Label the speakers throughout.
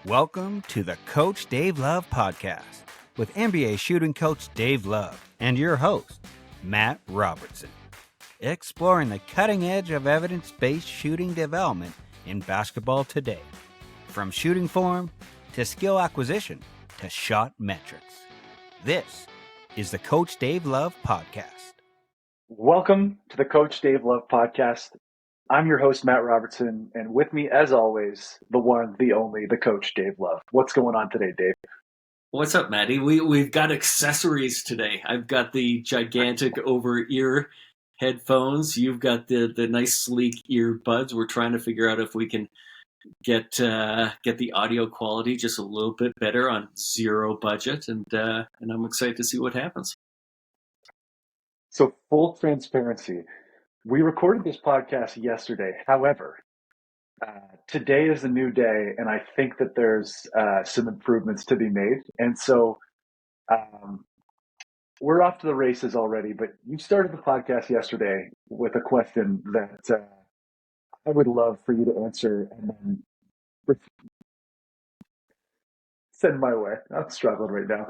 Speaker 1: Welcome to the Coach Dave Love Podcast with NBA shooting coach Dave Love and your host, Matt Robertson. Exploring the cutting edge of evidence-based shooting development in basketball today. From shooting form to skill acquisition to shot metrics. This is the Coach Dave Love Podcast.
Speaker 2: Welcome to the Coach Dave Love Podcast. I'm your host, Matt Robertson, and with me, as always, the one, the only, the Coach Dave Love. What's going on today, Dave?
Speaker 3: What's up, Matty? We've got accessories today. I've got the gigantic over-ear headphones. You've got the nice sleek earbuds. We're trying to figure out if we can get the audio quality just a little bit better on zero budget, and I'm excited to see what happens.
Speaker 2: So, full transparency. We recorded this podcast yesterday. However, today is a new day, and I think that there's some improvements to be made. And so we're off to the races already, but you started the podcast yesterday with a question that I would love for you to answer and then send my way. I'm struggling right now.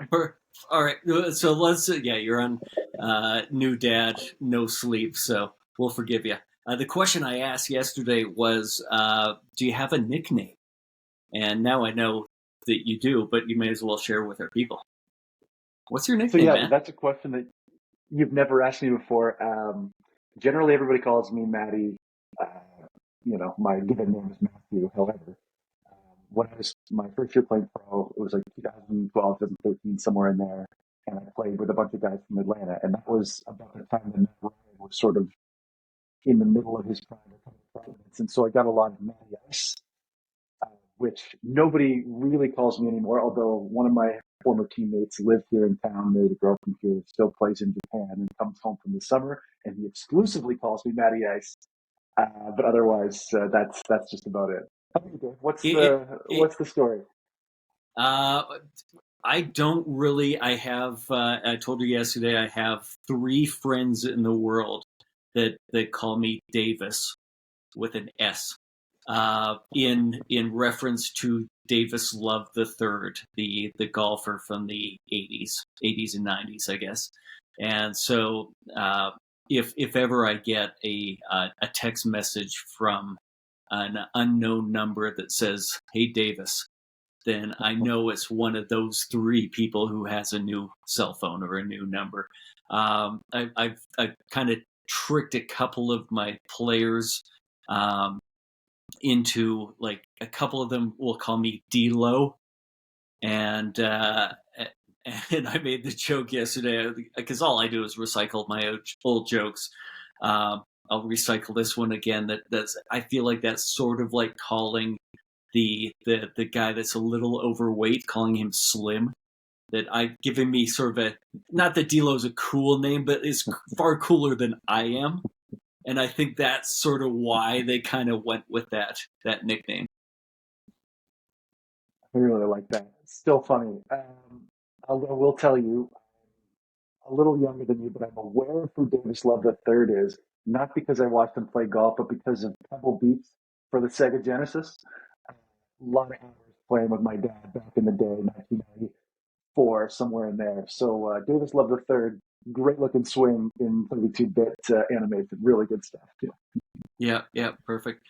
Speaker 3: All right, so let's, you're on new dad, no sleep, so we'll forgive you. The question I asked yesterday was, do you have a nickname? And now I know that you do, but you may as well share with our people. What's your nickname, man?
Speaker 2: That's a question that you've never asked me before. Generally, everybody calls me Matty. My given name is Matthew. However, when I was my first year playing pro, it was like 2012, 2013, somewhere in there, and I played with a bunch of guys from Atlanta, and that was about the time that Matt Ryan was sort of in the middle of his prime, and so I got a lot of Matty Ice, which nobody really calls me anymore, although one of my former teammates lived here in town, married a girl from here, still plays in Japan, and comes home from the summer, and he exclusively calls me Matty Ice. But otherwise, that's just about it. What's the story?
Speaker 3: I don't really. I have. I told you yesterday. I have 3 friends in the world that call me Davis with an S. In reference to Davis Love III, the golfer from the 80s and 90s, I guess. And so, if ever I get a text message from an unknown number that says, "Hey Davis," then I know it's one of those 3 people who has a new cell phone or a new number. I've kind of tricked a couple of my players into, like, a couple of them will call me D-Lo, and I made the joke yesterday because all I do is recycle my old jokes. I'll recycle this one again. That's I feel like that's sort of like calling the guy that's a little overweight, calling him slim. That I've given me sort of not that D-Lo's a cool name, but it's far cooler than I am. And I think that's sort of why they kind of went with that nickname.
Speaker 2: I really like that. It's still funny. I will tell you, I'm a little younger than you, but I'm aware of who Davis Love III is, not because I watched him play golf, but because of Pebble Beach for the Sega Genesis. A lot of hours playing with my dad back in the day, 1994, somewhere in there. So Davis Love III, great looking swing in 32-bit animation, really good stuff too.
Speaker 3: Yeah, perfect.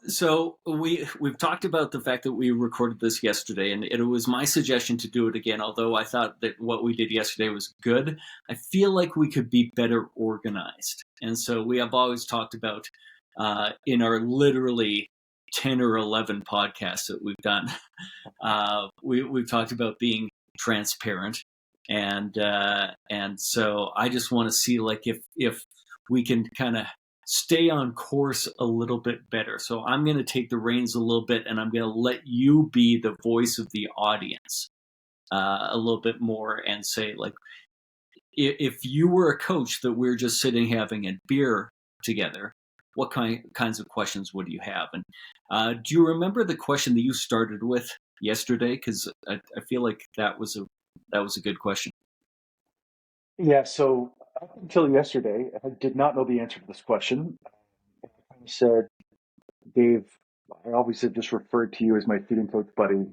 Speaker 3: So we've talked about the fact that we recorded this yesterday, and it was my suggestion to do it again. Although I thought that what we did yesterday was good, I feel like we could be better organized. And so we have always talked about in our literally 10 or 11 podcasts that we've done, we've talked about being transparent, and so I just want to see, like, if we can kind of stay on course a little bit better. So I'm going to take the reins a little bit, and I'm going to let you be the voice of the audience a little bit more, and say, like, if you were a coach that we're just sitting having a beer together, what kinds of questions would you have? And do you remember the question that you started with yesterday? Because I feel like that was a good question.
Speaker 2: Yeah, so up until yesterday, I did not know the answer to this question. I said, Dave, I always have just referred to you as my shooting coach buddy.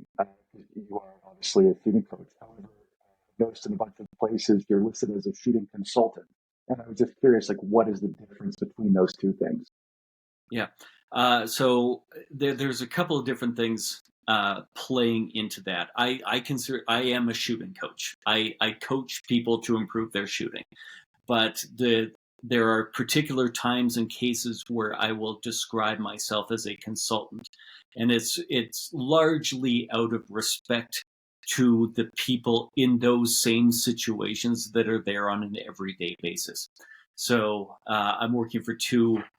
Speaker 2: You are obviously a shooting coach. However, I've noticed in a bunch of places you're listed as a shooting consultant. And I was just curious, like, what is the difference between those two things?
Speaker 3: Yeah. So there's a couple of different things playing into that. I consider I am a shooting coach. I coach people to improve their shooting, but there are particular times and cases where I will describe myself as a consultant, and it's largely out of respect to the people in those same situations that are there on an everyday basis. So I'm working for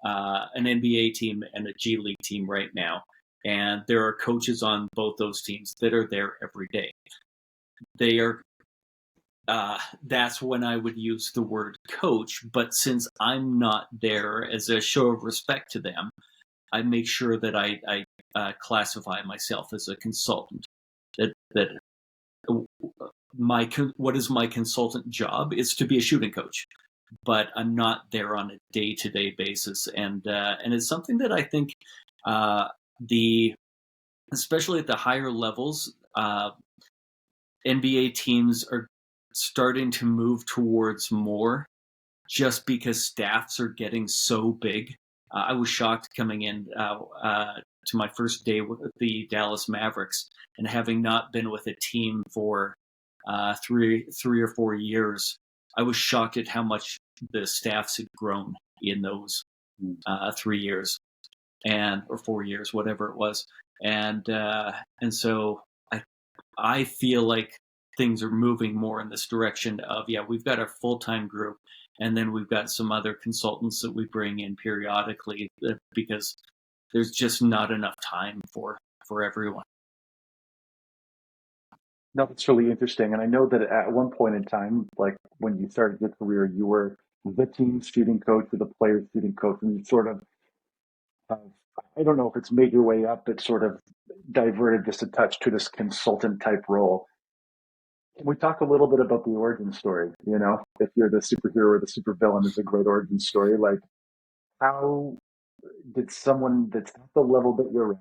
Speaker 3: an NBA team and a G League team right now, and there are coaches on both those teams that are there every day. They are that's when I would use the word coach. But since I'm not there as a show of respect to them, I make sure that I classify myself as a consultant. That what is my consultant job is to be a shooting coach, but I'm not there on a day-to-day basis, and it's something that I think the especially at the higher levels, NBA teams are starting to move towards more just because staffs are getting so big. I was shocked coming in to my first day with the Dallas Mavericks and having not been with a team for 3 or 4 years. I was shocked at how much the staffs had grown in those 3 years or 4 years, whatever it was, and so I feel like things are moving more in this direction of, yeah, we've got our full-time group, and then we've got some other consultants that we bring in periodically because there's just not enough time for everyone.
Speaker 2: No, that's really interesting. And I know that at one point in time, like when you started your career, you were the team shooting coach or the player shooting coach, and you sort of have, I don't know if it's made your way up, but sort of diverted just a touch to this consultant type role. Can we talk a little bit about the origin story? You know, if you're the superhero or the supervillain is a great origin story. Like, how did someone that's at the level that you're at,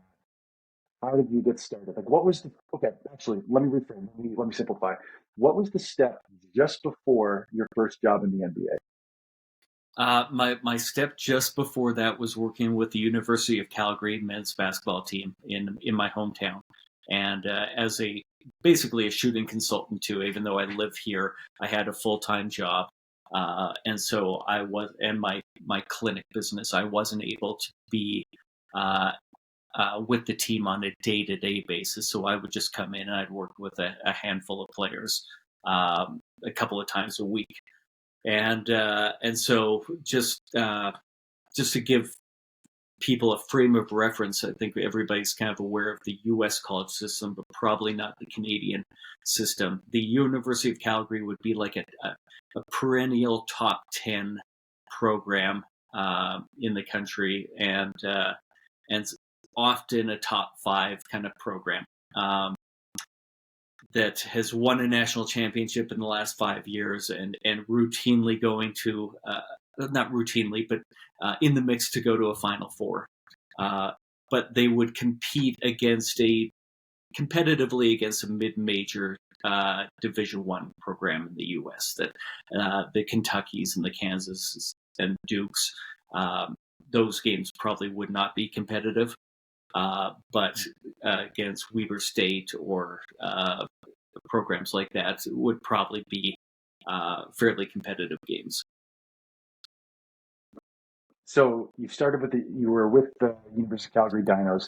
Speaker 2: how did you get started? Like, what was the, okay, actually, let me reframe, let me simplify. What was the step just before your first job in the NBA?
Speaker 3: My step just before that was working with the University of Calgary men's basketball team in my hometown, and as a basically a shooting consultant too. Even though I live here, I had a full-time job, and so I was and my clinic business. I wasn't able to be uh, with the team on a day-to-day basis, so I would just come in and I'd work with a handful of players a couple of times a week, and so just to give people a frame of reference, I think everybody's kind of aware of the U.S. college system, but probably not the Canadian system. The University of Calgary would be like a perennial top 10 program in the country, and often a top 5 kind of program. That has won a national championship in the last 5 years and routinely going to, not routinely, but in the mix to go to a Final Four. But they would compete competitively against a mid-major Division One program in the U.S. That the Kentuckys and the Kansas and Dukes, those games probably would not be competitive. But against Weber State or programs like that would probably be fairly competitive games.
Speaker 2: So you were with the University of Calgary Dinos.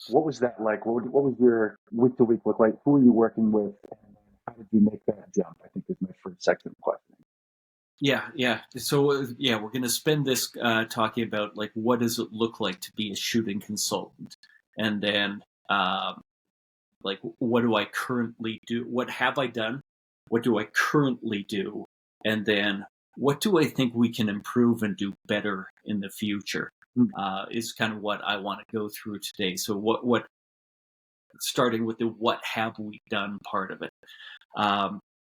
Speaker 2: What was that like? What was your week to week look like? Who were you working with? And how did you make that jump? I think is my first section of question.
Speaker 3: Yeah. So yeah, we're going to spend this talking about like what does it look like to be a shooting consultant, and then like what do I currently do? What have I done? What do I currently do? And then what do I think we can improve and do better in the future? Is kind of what I want to go through today. So what starting with the what have we done part of it.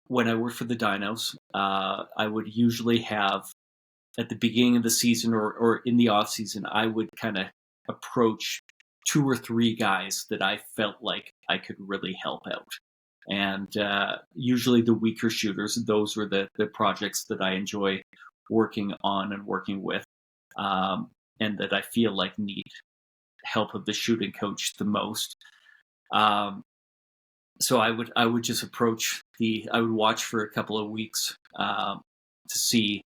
Speaker 3: When I worked for the Dinos, I would usually have at the beginning of the season or in the off season, I would kind of approach 2 or 3 guys that I felt like I could really help out. And usually the weaker shooters, those were the projects that I enjoy working on and working with, and that I feel like need help of the shooting coach the most. So I would just approach I would watch for a couple of weeks to see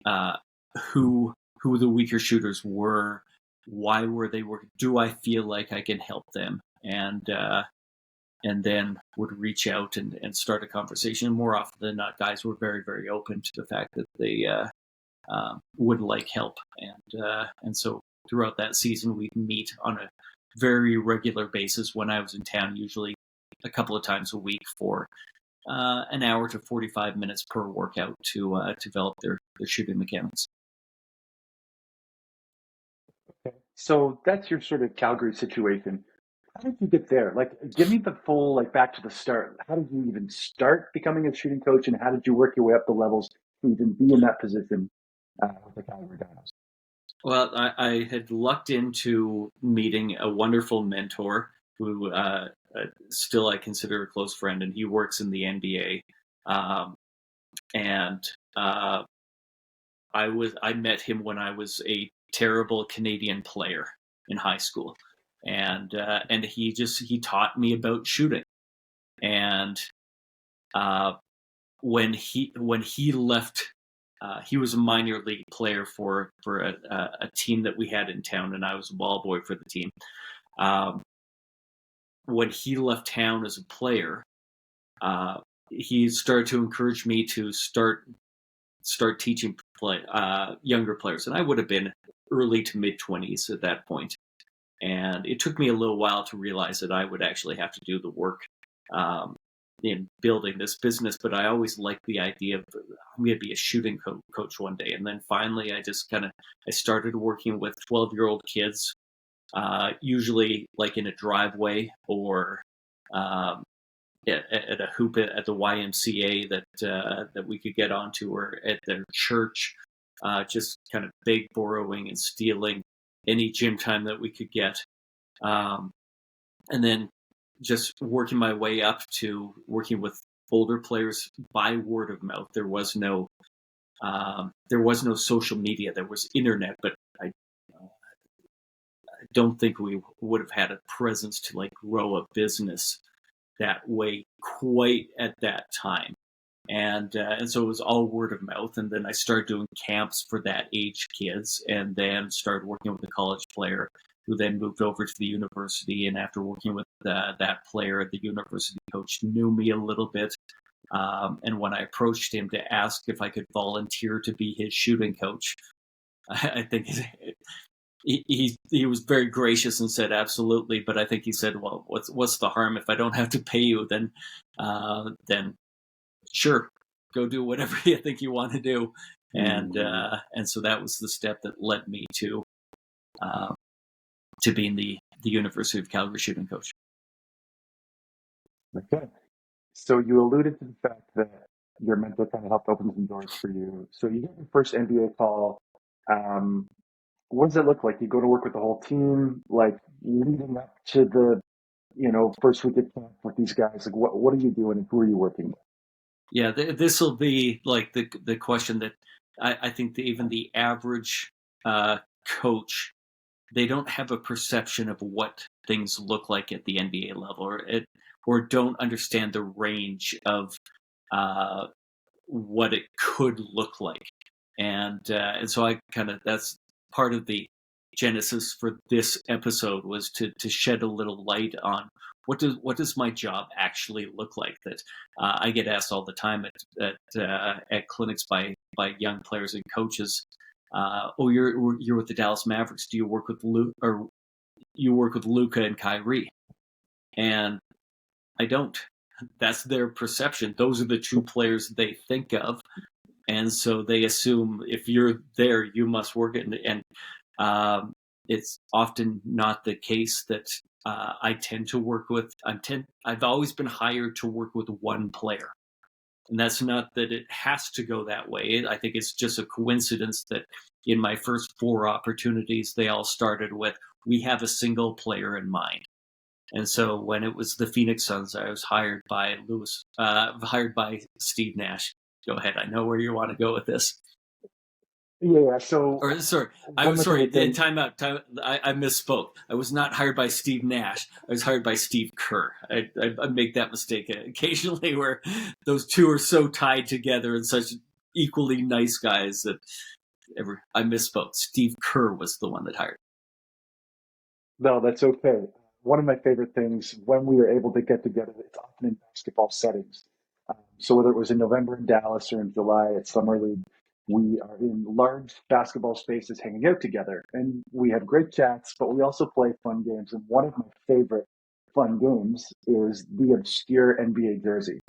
Speaker 3: who the weaker shooters were, why were they working, do I feel like I can help them, and then would reach out and start a conversation. And more often than not, guys were very, very open to the fact that they would like help, and so throughout that season we'd meet on a very regular basis when I was in town, usually a couple of times a week for an hour to 45 minutes per workout to develop their shooting mechanics.
Speaker 2: Okay. So that's your sort of Calgary situation. How did you get there? Like, give me the full, like, back to the start. How did you even start becoming a shooting coach, and how did you work your way up the levels to even be in that position with the Calgary Dinos?
Speaker 3: Well, I had lucked into meeting a wonderful mentor who still I consider a close friend, and he works in the NBA. And I met him when I was a terrible Canadian player in high school, and he taught me about shooting. And when he left, he was a minor league player for a team that we had in town, and I was a ball boy for the team. When he left town as a player, he started to encourage me to start teaching younger players, and I would have been early to mid-20s at that point. And it took me a little while to realize that I would actually have to do the work in building this business, but I always liked the idea of I'm going to be a shooting coach one day. And then finally, I started working with 12-year-old kids, usually like in a driveway or at a hoop at the YMCA that we could get onto, or at their church, just kind of big borrowing and stealing any gym time that we could get, and then just working my way up to working with older players by word of mouth. There was no social media. There was internet, but I don't think we would have had a presence to like grow a business that way quite at that time. And so it was all word of mouth. And then I started doing camps for that age kids, and then started working with a college player who then moved over to the university. And after working with that player, the university coach knew me a little bit. And when I approached him to ask if I could volunteer to be his shooting coach, I think he was very gracious and said absolutely. But I think he said, well, what's the harm if I don't have to pay you? Then sure, go do whatever you think you want to do. And so that was the step that led me to being the University of Calgary shooting coach.
Speaker 2: Okay. So you alluded to the fact that your mentor kind of helped open some doors for you. So you get your first NBA call. What does it look like? You go to work with the whole team, like leading up to the, first week at camp with these guys. Like, what are you doing, and who are you working with?
Speaker 3: Yeah, this will be like the question that I think even the average coach, they don't have a perception of what things look like at the NBA level, or don't understand the range of what it could look like, and so I that's part of the genesis for this episode, was to shed a little light on what does my job actually look like. That I get asked all the time at clinics by young players and coaches. Oh, you're with the Dallas Mavericks. Do you work with Luka and Kyrie? And I don't. That's their perception. Those are the two players they think of, and so they assume if you're there, you must work it. And it's often not the case that I tend to work with. I've always been hired to work with one player, and that's not that it has to go that way. I think it's just a coincidence that in my first 4 opportunities, they all started with, we have a single player in mind. And so when it was the Phoenix Suns, I was hired by Steve Nash. Go ahead. I know where you want to go with this.
Speaker 2: Yeah. So
Speaker 3: Or sorry,
Speaker 2: one of my favorite things.
Speaker 3: Time out. I misspoke. I was not hired by Steve Nash. I was hired by Steve Kerr. I make that mistake occasionally, where those two are so tied together and such equally nice guys that I misspoke. Steve Kerr was the one that hired.
Speaker 2: No, that's okay. One of my favorite things when we were able to get together, it's often in basketball settings. So whether it was in November in Dallas or in July at Summer League, we are in large basketball spaces hanging out together. And we have great chats, but we also play fun games. And one of my favorite fun games is the obscure NBA jersey.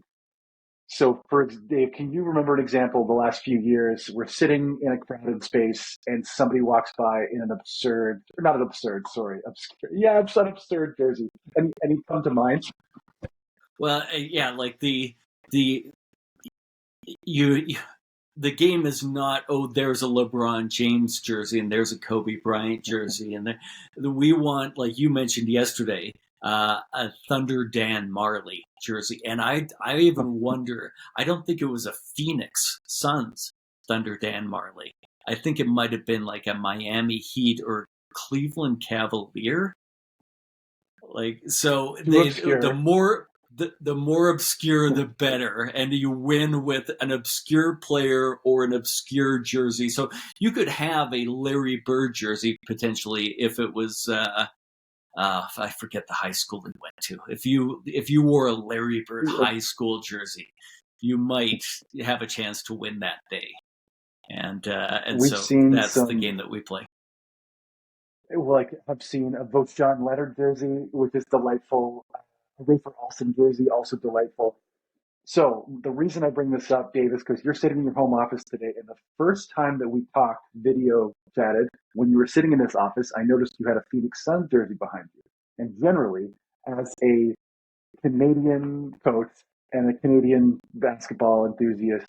Speaker 2: So, for Dave, can you remember an example the last few years? We're sitting in a crowded space and somebody walks by in an absurd, not an absurd, sorry, obscure. Yeah, it's an absurd jersey. Any come to mind?
Speaker 3: Well, yeah, like the you the game is not, oh, there's a LeBron James jersey and there's a Kobe Bryant jersey, and we want, like you mentioned yesterday, a Thunder Dan Marley jersey. And I even wonder, I don't think it was a Phoenix Suns Thunder Dan Marley. I think it might have been like a Miami Heat or Cleveland Cavalier. Like, so the more obscure, the better, and you win with an obscure player or an obscure jersey. So you could have a Larry Bird jersey potentially if it was. I forget the high school we went to. If you wore a Larry Bird high school jersey, you might have a chance to win that day. And
Speaker 2: We've
Speaker 3: so
Speaker 2: seen
Speaker 3: that's
Speaker 2: some,
Speaker 3: the game that we play.
Speaker 2: like I've seen a Vote John Leonard jersey, which is delightful. A Rafer Alston jersey, also delightful. So the reason I bring this up, Dave, is because you're sitting in your home office today, and the first time that we talked, video chatted, when you were sitting in this office, I noticed you had a Phoenix Suns jersey behind you. And generally, as a Canadian coach and a Canadian basketball enthusiast,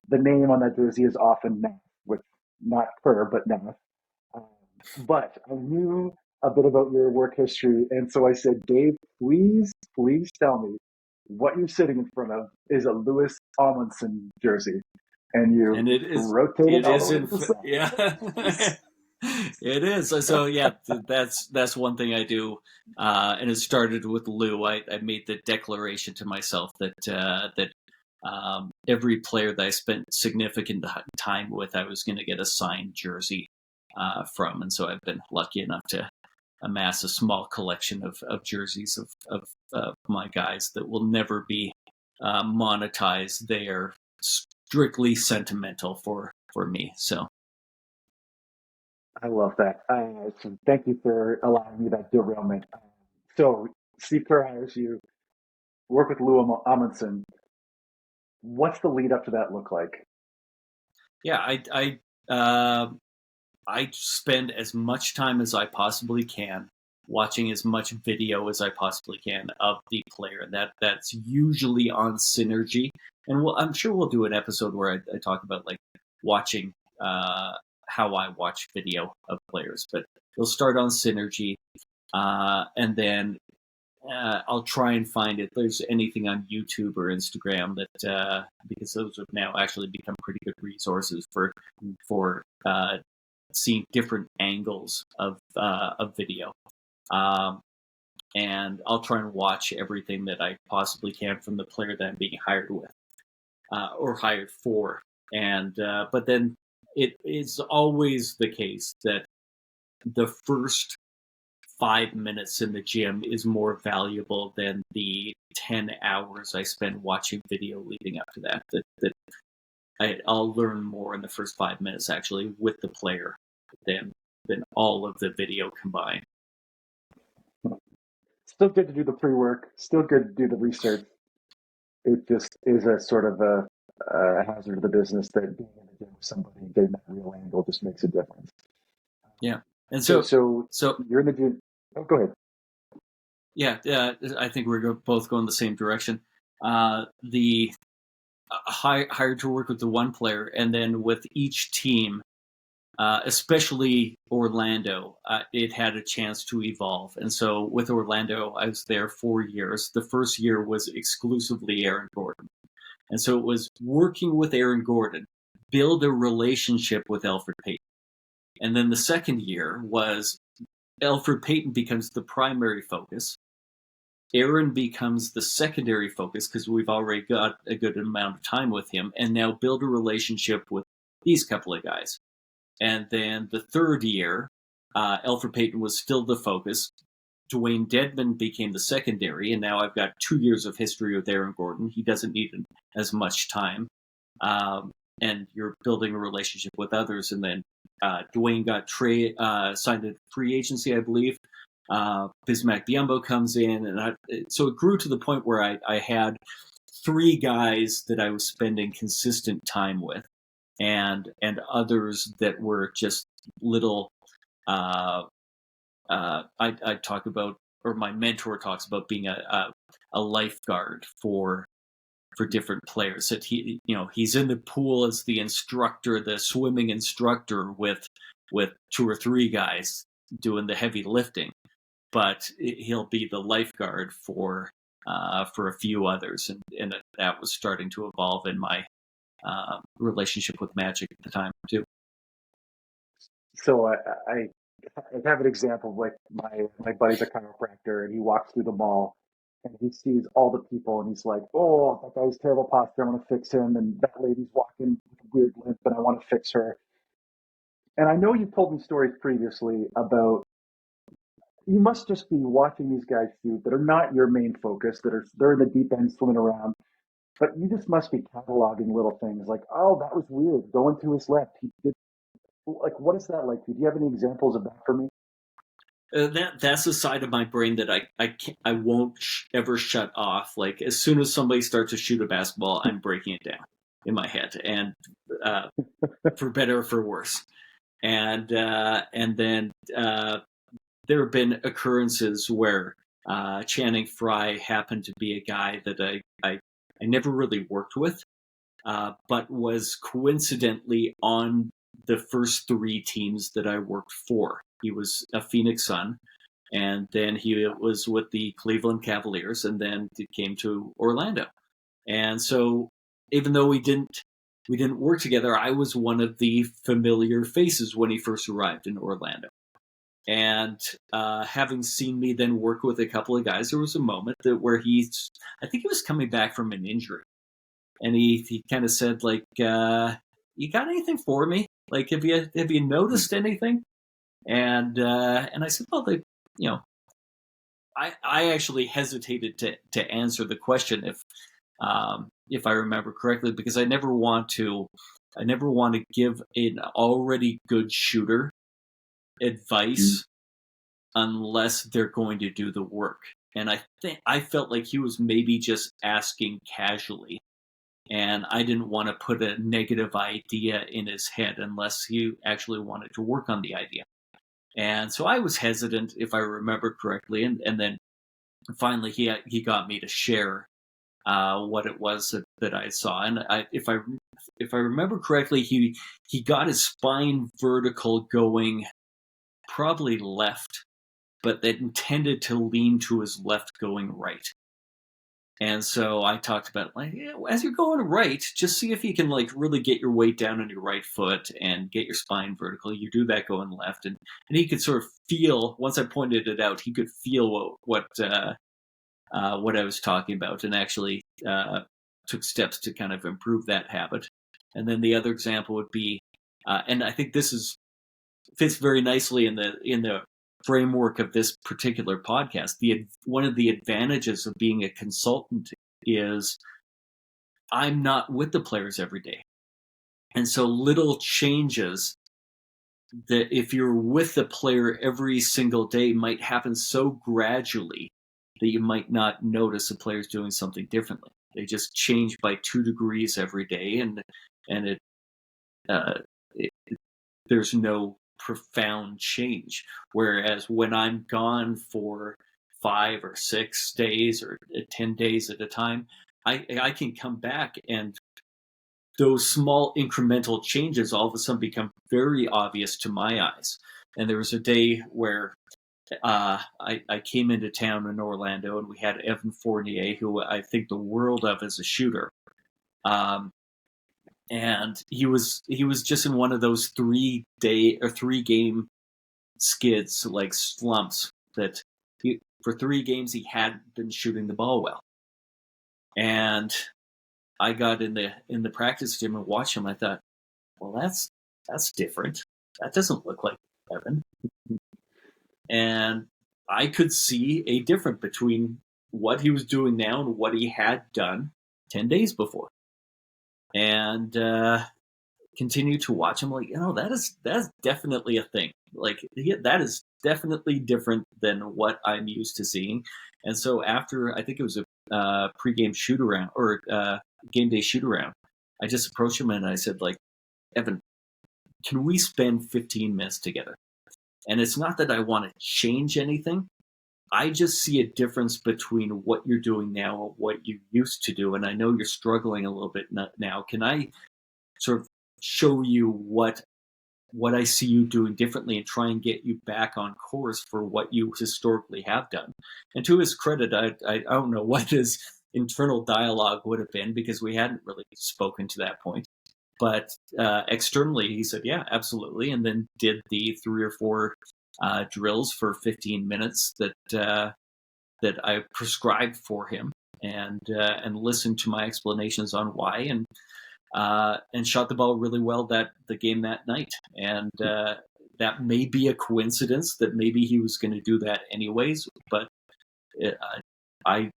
Speaker 2: the name on that jersey is often Nath, which not Kerr, but Nath. Um, but I knew a bit about your work history, and so I said, Dave, please tell me what you're sitting in front of is a Louis Amundsen jersey, and
Speaker 3: And
Speaker 2: you rotated
Speaker 3: it
Speaker 2: all the
Speaker 3: is
Speaker 2: way to the side.
Speaker 3: yeah. It is. So yeah, that's one thing I do, and it started with Lou. I made the declaration to myself that every player that I spent significant time with, I was going to get a signed jersey from, and so I've been lucky enough to amass a small collection of jerseys of my guys that will never be monetized. They are strictly sentimental for me. So.
Speaker 2: I love that. So thank you for allowing me that derailment. So Steve Kerr hires you, work with Lou Amundsen. What's the lead up to that look like?
Speaker 3: Yeah, I spend as much time as I possibly can watching as much video as I possibly can of the player. That's usually on Synergy, and I'm sure we'll do an episode where I talk about like watching how I watch video of players. But we'll start on Synergy, and then I'll try and find if there's anything on YouTube or Instagram that because those have now actually become pretty good resources for seeing different angles of video. And I'll try and watch everything that I possibly can from the player that I'm being hired with or hired for. And but then it is always the case that the first 5 minutes in the gym is more valuable than the 10 hours I spend watching video leading up to that. I'll learn more in the first 5 minutes actually with the player than all of the video combined.
Speaker 2: Still good to do the pre-work, still good to do the research. It just is a sort of a hazard of the business that being in the gym with somebody and getting that real angle just makes a difference.
Speaker 3: Yeah. And
Speaker 2: So
Speaker 3: so
Speaker 2: you're in the gym. Oh, go ahead.
Speaker 3: yeah, I think we're both going the same direction. The hired to work with the one player, and then with each team, especially Orlando, it had a chance to evolve. And so with Orlando, I was there 4 years. The first year was exclusively Aaron Gordon. And so it was working with Aaron Gordon, build a relationship with Elfrid Payton. And then the second year was Elfrid Payton becomes the primary focus. Aaron becomes the secondary focus because we've already got a good amount of time with him, and now build a relationship with these couple of guys. And then the third year, Elfrid Payton was still the focus. Dwayne Dedmon became the secondary, and now I've got 2 years of history with Aaron Gordon. He doesn't need as much time. And you're building a relationship with others. And then Dwayne got signed a free agency, I believe. Bismack Biyombo comes in, and so it grew to the point where I had 3 guys that I was spending consistent time with, and others that were just little. I talk about, or my mentor talks about, being a lifeguard for different players. That he's in the pool as the instructor, the swimming instructor, with 2 or 3 guys doing the heavy lifting, but he'll be the lifeguard for a few others, and that was starting to evolve in my relationship with Magic at the time too.
Speaker 2: So I have an example of, like, my buddy's a chiropractor, and he walks through the mall and he sees all the people and he's like, oh, that guy's terrible posture, I want to fix him, and that lady's walking with a weird limp and I want to fix her. And I know you've told me stories previously about, you must just be watching these guys shoot that are not your main focus, they're in the deep end swimming around, but you just must be cataloging little things like, oh, that was weird, going to his left, he did. Like, what is that like? Do you have any examples of that for me?
Speaker 3: That's a side of my brain that I won't ever shut off. Like, as soon as somebody starts to shoot a basketball, I'm breaking it down in my head, and for better or for worse. And then there have been occurrences where Channing Frye happened to be a guy that I never really worked with, but was coincidentally on the first 3 teams that I worked for. He was a Phoenix Sun, and then he was with the Cleveland Cavaliers, and then it came to Orlando. And so, even though we didn't work together, I was one of the familiar faces when he first arrived in Orlando. And having seen me then work with a couple of guys, there was a moment where I think he was coming back from an injury, and he kind of said, like, you got anything for me? Like, have you noticed anything? And I said, well, I actually hesitated to answer the question if I remember correctly, because I never want to give an already good shooter advice unless they're going to do the work. And I felt like he was maybe just asking casually, and I didn't want to put a negative idea in his head unless he actually wanted to work on the idea. And so I was hesitant, if I remember correctly, and then finally he got me to share what it was that I saw. And if I remember correctly, he got his spine vertical going probably left, but that intended to lean to his left going right. And so I talked about, like, as you're going right, just see if you can, like, really get your weight down on your right foot and get your spine vertical. You do that going left, and he could sort of feel, once I pointed it out, he could feel what I was talking about, and actually took steps to kind of improve that habit. And then the other example would be, and I think this fits very nicely in the framework of this particular podcast. One of the advantages of being a consultant is I'm not with the players every day. And so little changes that if you're with the player every single day might happen so gradually that you might not notice the player's doing something differently. They just change by 2 degrees every day, and there's no profound change. Whereas when I'm gone for 5 or 6 days or 10 days at a time, I can come back and those small incremental changes all of a sudden become very obvious to my eyes. And there was a day where I came into town in Orlando, and we had Evan Fournier, who I think the world of as a shooter. And he was just in one of those 3-game skids, like slumps, that for 3 games he hadn't been shooting the ball well. And I got in the practice gym and watched him. I thought, well, that's different. That doesn't look like Evan. And I could see a difference between what he was doing now and what he had done 10 days before. And continue to watch him, like, that's definitely a thing. Like, that is definitely different than what I'm used to seeing. And so after, I think it was a pregame shoot around, or game day shoot around, I just approached him and I said, like, Evan, can we spend 15 minutes together? And it's not that I want to change anything. I just see a difference between what you're doing now and what you used to do. And I know you're struggling a little bit now. Can I sort of show you what I see you doing differently and try and get you back on course for what you historically have done? And to his credit, I don't know what his internal dialogue would have been, because we hadn't really spoken to that point. But externally, he said, yeah, absolutely. And then did the 3 or 4 drills for 15 minutes that I prescribed for him, and listened to my explanations on why, and shot the ball really well the game that night. And that may be a coincidence that maybe he was going to do that anyways, but I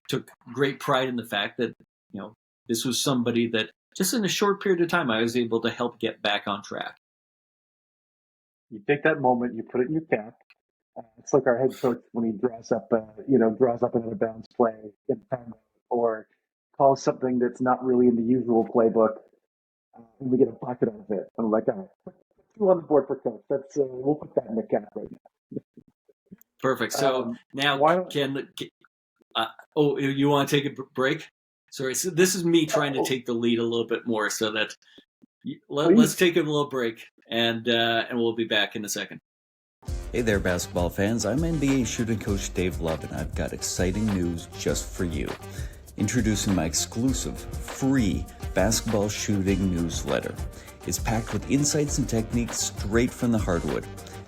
Speaker 3: took great pride in the fact that, this was somebody that just in a short period of time I was able to help get back on track.
Speaker 2: You take that moment, you put it in your cap. It's like our head coach when he draws up an out of bounds play in timeout, or calls something that's not really in the usual playbook, and we get a bucket out of it. I'm like, all right, put 2 on the board for coach. That's we'll put that in the cap right now.
Speaker 3: Perfect. So now you want to take a break? Sorry, so this is me trying to take the lead a little bit more, so that let's take a little break, and we'll be back in a second.
Speaker 4: Hey there, basketball fans. I'm NBA shooting coach Dave Love, and I've got exciting news just for you. Introducing my exclusive, free basketball shooting newsletter. It's packed with insights and techniques straight from the hardwood.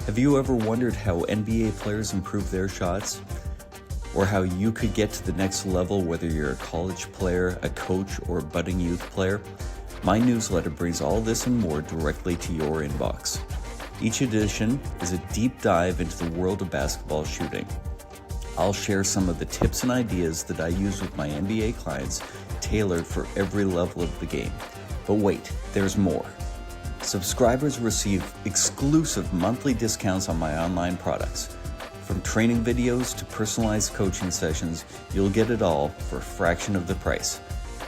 Speaker 4: Have you ever wondered how NBA players improve their shots? Or how you could get to the next level, whether you're a college player, a coach, or a budding youth player? My newsletter brings all this and more directly to your inbox. Each edition is a deep dive into the world of basketball shooting. I'll share some of the tips and ideas that I use with my NBA clients, tailored for every level of the game. But wait, there's more. Subscribers receive exclusive monthly discounts on my online products. From training videos to personalized coaching sessions, you'll get it all for a fraction of the price.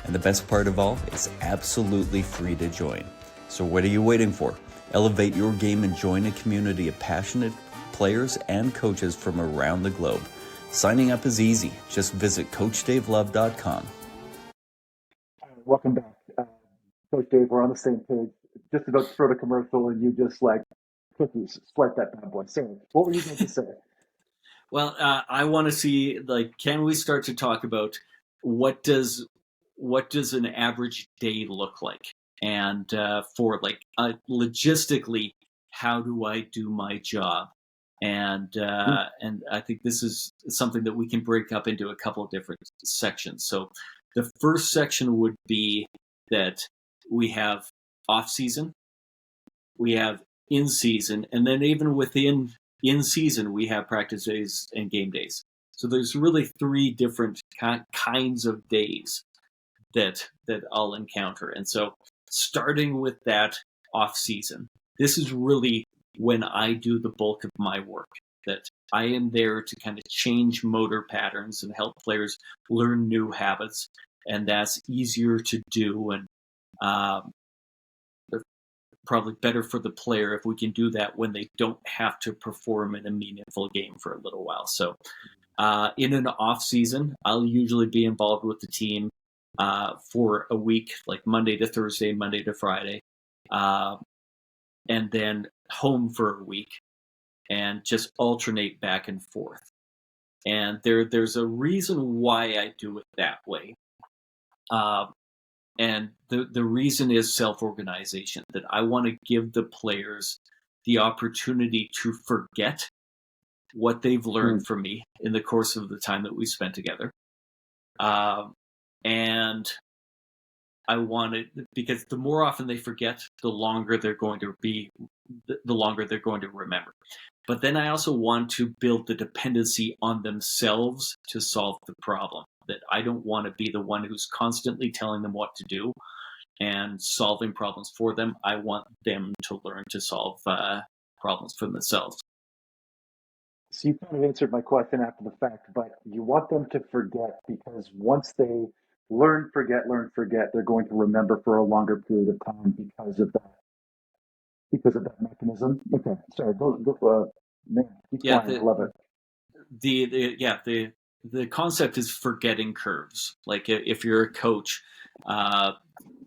Speaker 4: And the best part of all, it's absolutely free to join. So what are you waiting for? Elevate your game and join a community of passionate players and coaches from around the globe. Signing up is easy. Just visit CoachDaveLove.com.
Speaker 2: Welcome back. Coach Dave, we're on the same page. Just about to throw the commercial, and you just like cookies, swipe that bad boy. So, what were you going to say?
Speaker 3: Well, I want to see, like, can we start to talk about what does an average day look like? And for logistically, how do I do my job? And I think this is something that we can break up into a couple of different sections. So the first section would be that we have off season, we have in season, and then even within in season, we have practice days and game days. So there's really 3 different kinds of days that I'll encounter. And so starting with that off season, this is really when I do the bulk of my work, that I am there to kind of change motor patterns and help players learn new habits. And that's easier to do, and probably better for the player if we can do that when they don't have to perform in a meaningful game for a little while. So in an off season, I'll usually be involved with the team for a week, like Monday to Thursday, Monday to Friday, and then home for a week, and just alternate back and forth. And there's a reason why I do it that way. And the reason is self-organization, that I want to give the players the opportunity to forget what they've learned from me in the course of the time that we spent together. And I want it, because the more often they forget, the longer they're going to remember. But then I also want to build the dependency on themselves to solve the problem. That I don't want to be the one who's constantly telling them what to do and solving problems for them. I want them to learn to solve problems for themselves.
Speaker 2: So you kind of answered my question after the fact, but you want them to forget because once they learn, forget, they're going to remember for a longer period of time because of that mechanism. Okay, sorry, go, man, keep
Speaker 3: Yeah,
Speaker 2: flying. I love it.
Speaker 3: the concept is forgetting curves. Like if you're a coach,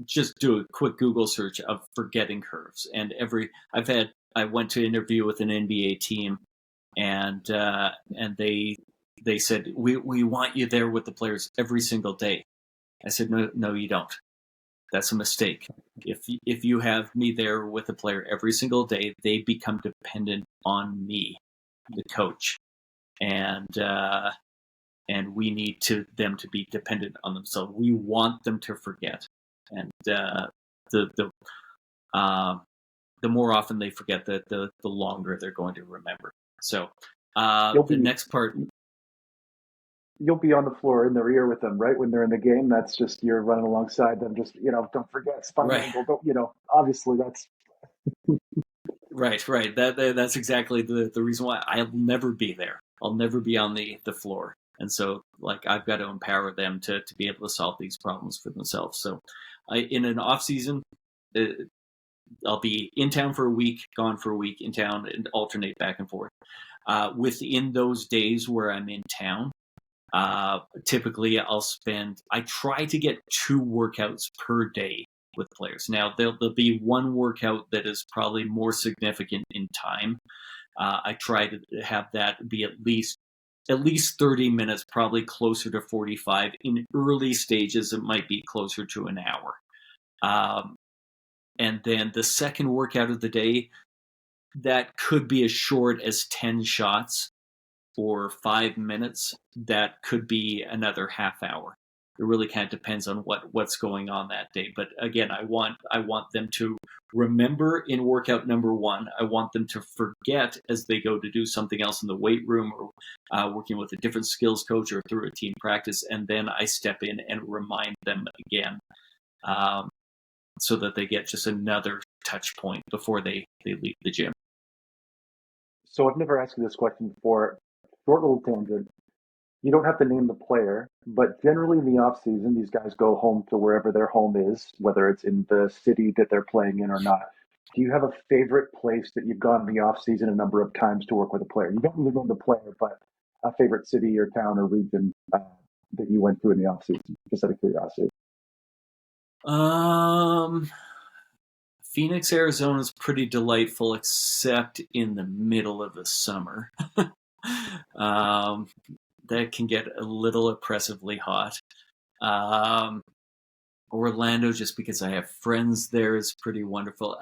Speaker 3: just do a quick Google search of forgetting curves. And I went to interview with an NBA team, and they said we want you there with the players every single day. I said no, you don't. That's a mistake. If you have me there with a player every single day, they become dependent on me, the coach, and we need them to be dependent on themselves. We want them to forget, and the more often they forget, the longer they're going to remember. So next part.
Speaker 2: You'll be on the floor in their ear with them, right? When they're in the game, that's just, you're running alongside them. Just, don't forget spine angle. Don't, obviously that's.
Speaker 3: Right. That's exactly the reason why I'll never be there. I'll never be on the floor. And so, like, I've got to empower them to be able to solve these problems for themselves. So in an off season, I'll be in town for a week, gone for a week, in town, and alternate back and forth. Within those days where I'm in town, typically I try to get 2 workouts per day with players. Now there'll be one workout that is probably more significant in time. I try to have that be at least 30 minutes, probably closer to 45. In early stages, it might be closer to an hour. And then the second workout of the day, that could be as short as 10 shots or 5 minutes. That could be another half hour. It really kind of depends on what's going on that day. But again, I want them to remember in workout number 1. I want them to forget as they go to do something else in the weight room or working with a different skills coach or through a team practice. And then I step in and remind them again, so that they get just another touch point before they leave the gym.
Speaker 2: So I've never asked you this question before. Short little tangent. You don't have to name the player, but generally in the off season, these guys go home to wherever their home is, whether it's in the city that they're playing in or not. Do you have a favorite place that you've gone in the off season a number of times to work with a player? You don't need to name the player, but a favorite city or town or region that you went to in the off season, just out of curiosity.
Speaker 3: Phoenix, Arizona is pretty delightful, except in the middle of the summer. That can get a little oppressively hot. Orlando, just because I have friends there, is pretty wonderful.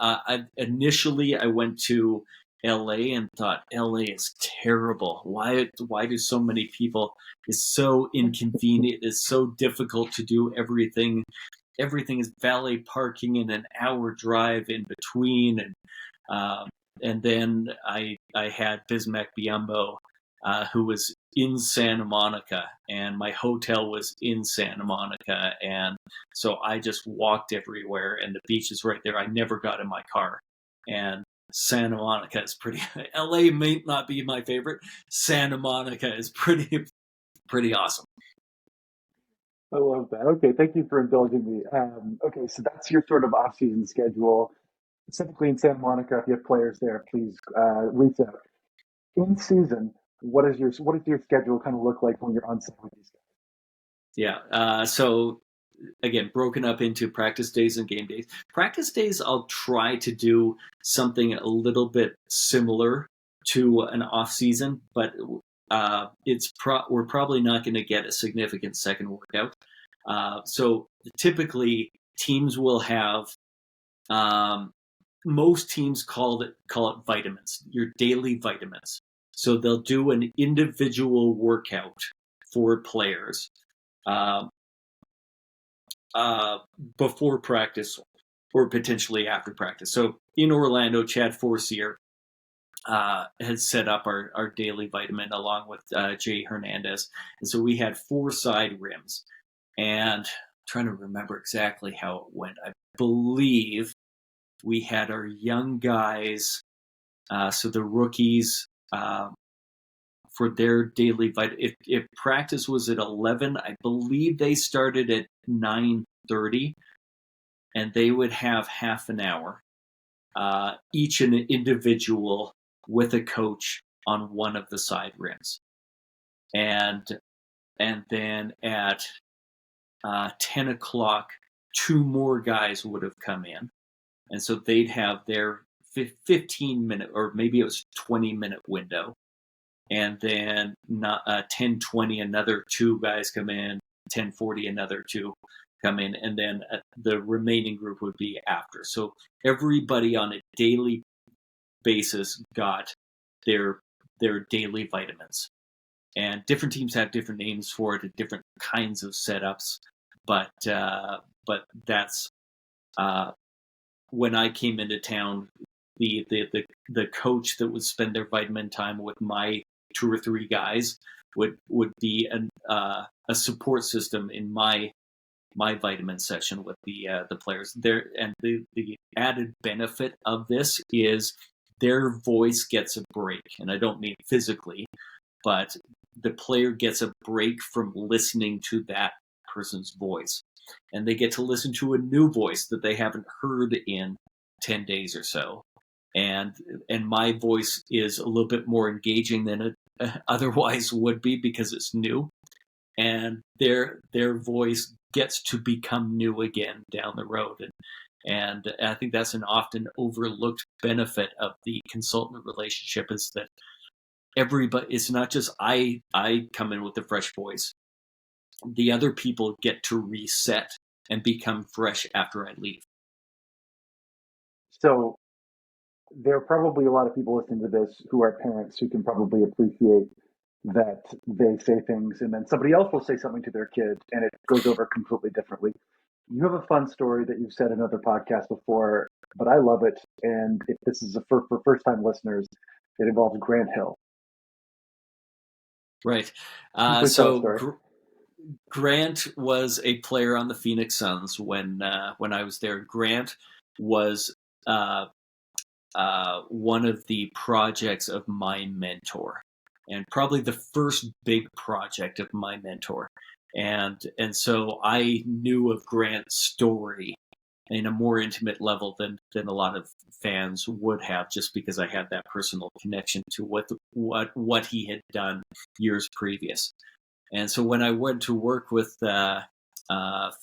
Speaker 3: Initially I went to LA and thought LA is terrible. Why do so many people? It's so inconvenient. It's so difficult to do everything. Everything is valet parking and an hour drive in between, and then I had Bismack Biyombo, who was in Santa Monica, and my hotel was in Santa Monica, and so I just walked everywhere, and the beach is right there. I never got in my car, and Santa Monica is pretty. LA may not be my favorite. Santa Monica is pretty awesome.
Speaker 2: I love that. Okay, thank you for indulging me. Okay, so that's your sort of off-season schedule. Specifically in Santa Monica, if you have players there, please reach out. In season, what does your schedule kind of look like when you're on site with these guys?
Speaker 3: Yeah. So again, broken up into practice days and game days. Practice days, I'll try to do something a little bit similar to an off season, but we're probably not going to get a significant second workout. So typically, teams will have. Most teams call it vitamins, your daily vitamins. So they'll do an individual workout for players before practice or potentially after practice. So in Orlando, Chad Forcier has set up our daily vitamin along with Jay Hernandez. And so we had 4 side rims. And I'm trying to remember exactly how it went. I believe we had our young guys, so the rookies, for their daily vitamin. If practice was at 11, I believe they started at 9:30, and they would have half an hour, each an individual with a coach on one of the side rims, and then at 10 o'clock, 2 more guys would have come in. And so they'd have their 15-minute, or maybe it was 20-minute window. And then 10:20, another 2 guys come in. 10:40, another 2 come in. And then the remaining group would be after. So everybody on a daily basis got their daily vitamins. And different teams have different names for it, different kinds of setups. But that's... when I came into town, the coach that would spend their vitamin time with my 2 or 3 guys would be a support system in my vitamin session with the players there. And the added benefit of this is their voice gets a break, and I don't mean physically, but the player gets a break from listening to that person's voice. And they get to listen to a new voice that they haven't heard in 10 days or so. And my voice is a little bit more engaging than it otherwise would be because it's new. And their voice gets to become new again down the road. And I think that's an often overlooked benefit of the consultant relationship, is that everybody, it's not just I come in with a fresh voice. The other people get to reset and become fresh after I leave.
Speaker 2: So there are probably a lot of people listening to this who are parents who can probably appreciate that they say things and then somebody else will say something to their kid and it goes over completely differently. You have a fun story that you've said in other podcasts before, but I love it. And if this is for first-time listeners, it involves Grant Hill.
Speaker 3: Right.
Speaker 2: So
Speaker 3: Grant was a player on the Phoenix Suns when I was there. Grant was one of the projects of my mentor, and probably the first big project of my mentor. And so I knew of Grant's story in a more intimate level than a lot of fans would have, just because I had that personal connection to what he had done years previous. And so when I went to work with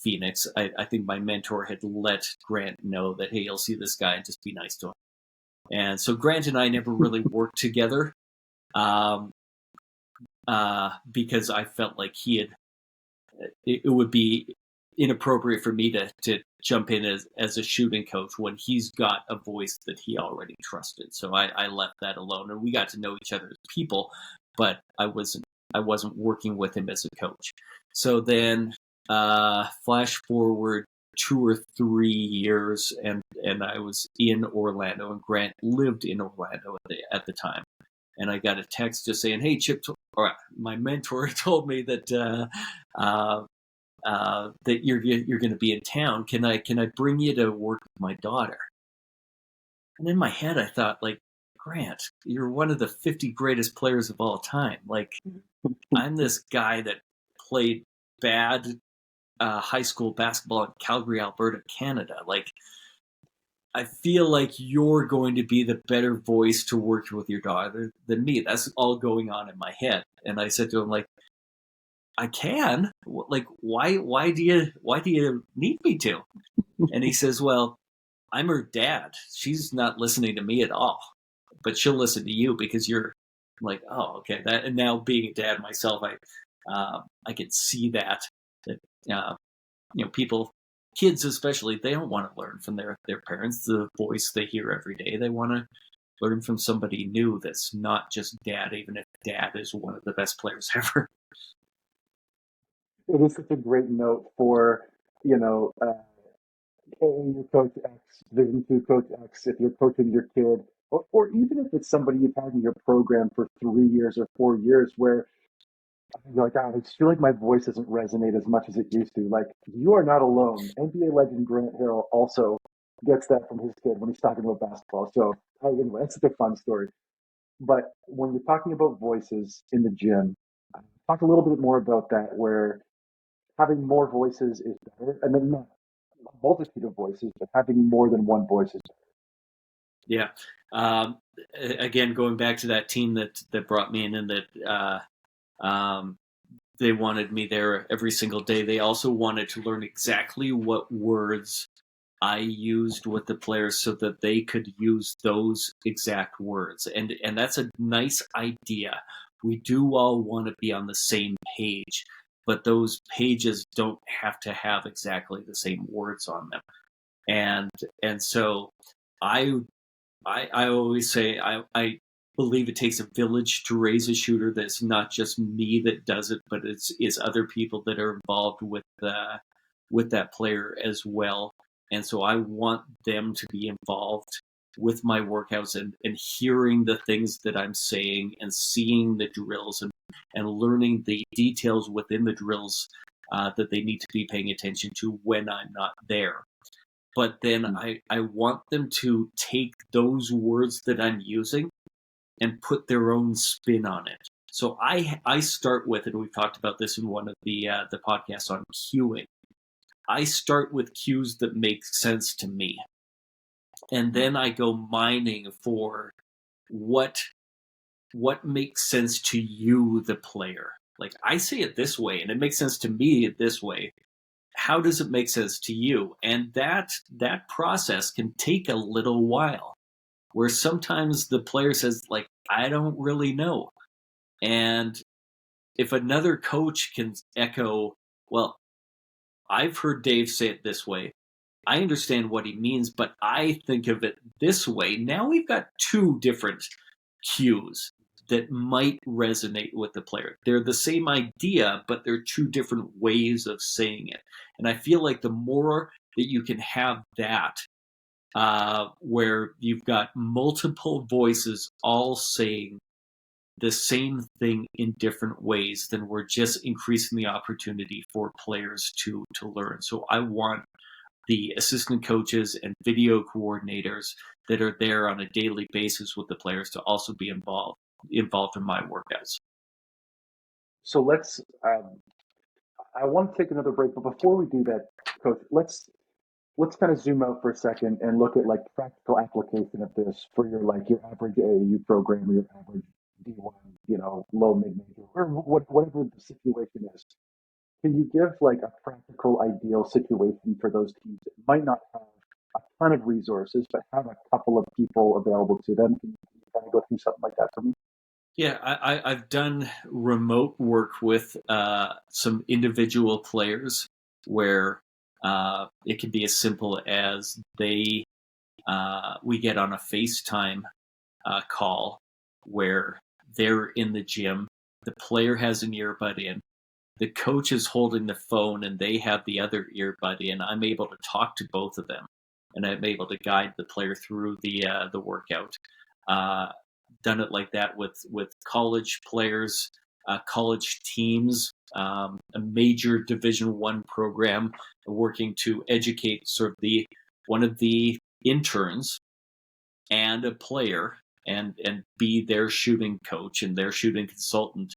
Speaker 3: Phoenix, I think my mentor had let Grant know that, hey, you'll see this guy and just be nice to him. And so Grant and I never really worked together because I felt like it would be inappropriate for me to jump in as a shooting coach when he's got a voice that he already trusted. So I left that alone, and we got to know each other as people, but I wasn't working with him as a coach. So then flash forward 2 or 3 years, and I was in Orlando, and Grant lived in Orlando at the time. And I got a text just saying, "Hey, Chip, my mentor told me that that you're going to be in town. Can I bring you to work with my daughter?" And in my head, I thought, like, Grant, you're one of the 50 greatest players of all time. Like, I'm this guy that played bad high school basketball in Calgary, Alberta, Canada. Like, I feel like you're going to be the better voice to work with your daughter than me. That's all going on in my head. And I said to him, like, I can. Like, why do you need me to? And he says, well, I'm her dad. She's not listening to me at all, but she'll listen to you because you're. I'm like, oh, okay. That, and now being a dad myself, I can see that people, kids especially, they don't want to learn from their parents, the voice they hear every day. They want to learn from somebody new that's not just dad, even if dad is one of the best players ever.
Speaker 2: It is such a great note for, you know, hey, your coach X, Division two coach X, if you're coaching your kid, or even if it's somebody you've had in your program for 3 years or 4 years, where you're like, I just feel like my voice doesn't resonate as much as it used to. Like, you are not alone. NBA legend Grant Hill also gets that from his kid when he's talking about basketball. So, anyway, that's such a fun story. But when you're talking about voices in the gym, talk a little bit more about that, where having more voices is better, and then not a multitude of voices, but having more than one voice is better.
Speaker 3: Yeah. Um, Again, going back to that team that brought me in and that they wanted me there every single day. They also wanted to learn exactly what words I used with the players so that they could use those exact words. And that's a nice idea. We do all want to be on the same page, but those pages don't have to have exactly the same words on them. And so I I always say I believe it takes a village to raise a shooter. That's not just me that does it, but it's other people that are involved with that player as well. And so I want them to be involved with my workouts and hearing the things that I'm saying and seeing the drills and learning the details within the drills that they need to be paying attention to when I'm not there. But then I want them to take those words that I'm using and put their own spin on it. So I start with, and we've talked about this in one of the podcasts on cueing. I start with cues that make sense to me, and then I go mining for what makes sense to you, the player. Like, I say it this way, and it makes sense to me this way. How does it make sense to you? And that process can take a little while, where sometimes the player says, like, I don't really know. And if another coach can echo, well, I've heard Dave say it this way, I understand what he means, but I think of it this way. Now we've got two different cues that might resonate with the player. They're the same idea, but they're two different ways of saying it. And I feel like the more that you can have that, where you've got multiple voices all saying the same thing in different ways, then we're just increasing the opportunity for players to learn. So I want the assistant coaches and video coordinators that are there on a daily basis with the players to also be involved in my workouts.
Speaker 2: So I want to take another break, but before we do that, Coach, let's kind of zoom out for a second and look at like practical application of this for your average AAU program or your average D1, low mid major, or whatever the situation is. Can you give like a practical ideal situation for those teams that might not have a ton of resources, but have a couple of people available to them? Can you kind of go through something like that for me?
Speaker 3: Yeah, I've done remote work with some individual players where it can be as simple as we get on a FaceTime call where they're in the gym, the player has an earbud in, the coach is holding the phone and they have the other earbud in. I'm able to talk to both of them, and I'm able to guide the player through the workout. Uh, Done it like that with college players, college teams, a major Division I program working to educate sort of one of the interns and a player and be their shooting coach and their shooting consultant,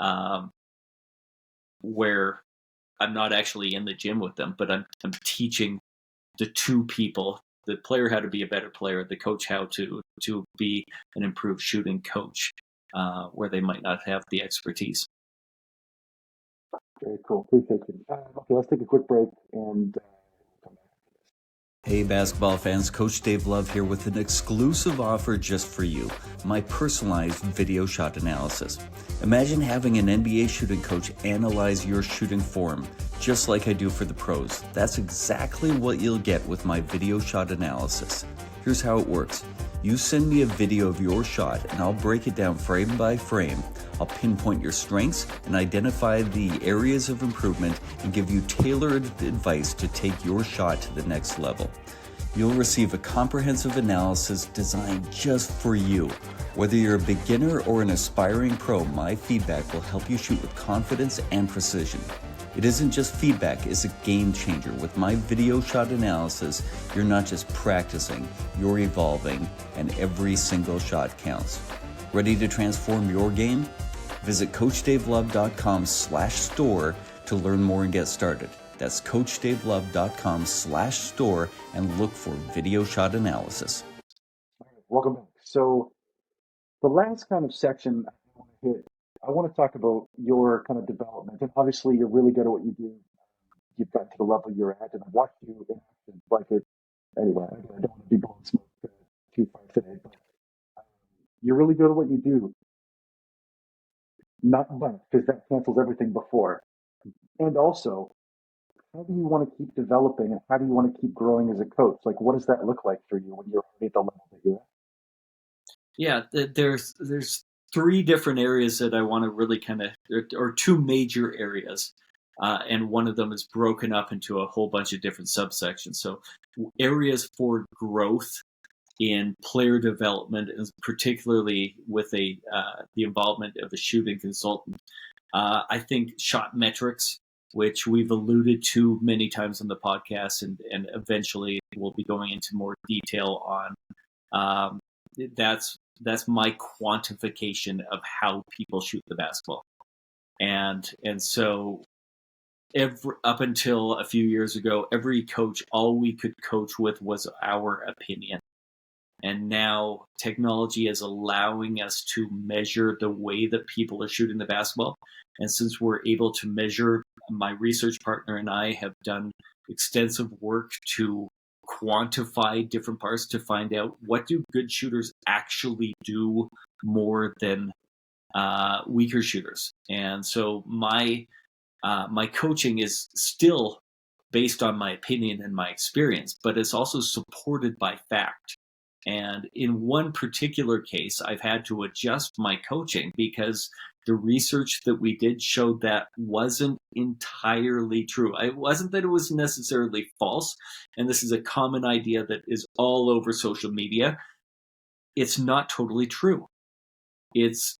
Speaker 3: um, where I'm not actually in the gym with them, but I'm teaching the two people, the player how to be a better player, the coach how to be an improved shooting coach, where they might not have the expertise.
Speaker 2: Very cool. Appreciate it. Okay, let's take a quick break and come back.
Speaker 4: Hey basketball fans, Coach Dave Love here with an exclusive offer just for you, my personalized video shot analysis. Imagine having an NBA shooting coach analyze your shooting form, just like I do for the pros. That's exactly what you'll get with my video shot analysis. Here's how it works. You send me a video of your shot and I'll break it down frame by frame. I'll pinpoint your strengths and identify the areas of improvement and give you tailored advice to take your shot to the next level. You'll receive a comprehensive analysis designed just for you. Whether you're a beginner or an aspiring pro, my feedback will help you shoot with confidence and precision. It isn't just feedback, it's a game changer. With my video shot analysis, you're not just practicing, you're evolving, and every single shot counts. Ready to transform your game? Visit CoachDaveLove.com/store to learn more and get started. That's CoachDaveLove.com/store and look for video shot analysis.
Speaker 2: All right, welcome back. So the last kind of section I want to talk about your kind of development. And obviously, you're really good at what you do. You've gotten to the level you're at, and I've watched you in action. Like it, anyway, I don't want to be blowing smoke too far today, but you're really good at what you do. Not but, because that cancels everything before. And also, how do you want to keep developing, and how do you want to keep growing as a coach? Like, what does that look like for you when you're already at the level that you're at?
Speaker 3: Yeah, there's three different areas that I want to really kind of, or two major areas, and one of them is broken up into a whole bunch of different subsections. So areas for growth in player development, and particularly with the involvement of a shooting consultant. I think shot metrics, which we've alluded to many times on the podcast, and eventually we'll be going into more detail on. That's my quantification of how people shoot the basketball, and so up until a few years ago, every coach, all we could coach with was our opinion. And now technology is allowing us to measure the way that people are shooting the basketball. And since we're able to measure, my research partner and I have done extensive work to quantify different parts to find out what do good shooters actually do more than weaker shooters. And so my coaching is still based on my opinion and my experience, but it's also supported by fact. And in one particular case, I've had to adjust my coaching because the research that we did showed that wasn't entirely true. It wasn't that it was necessarily false, and this is a common idea that is all over social media. It's not totally true. It's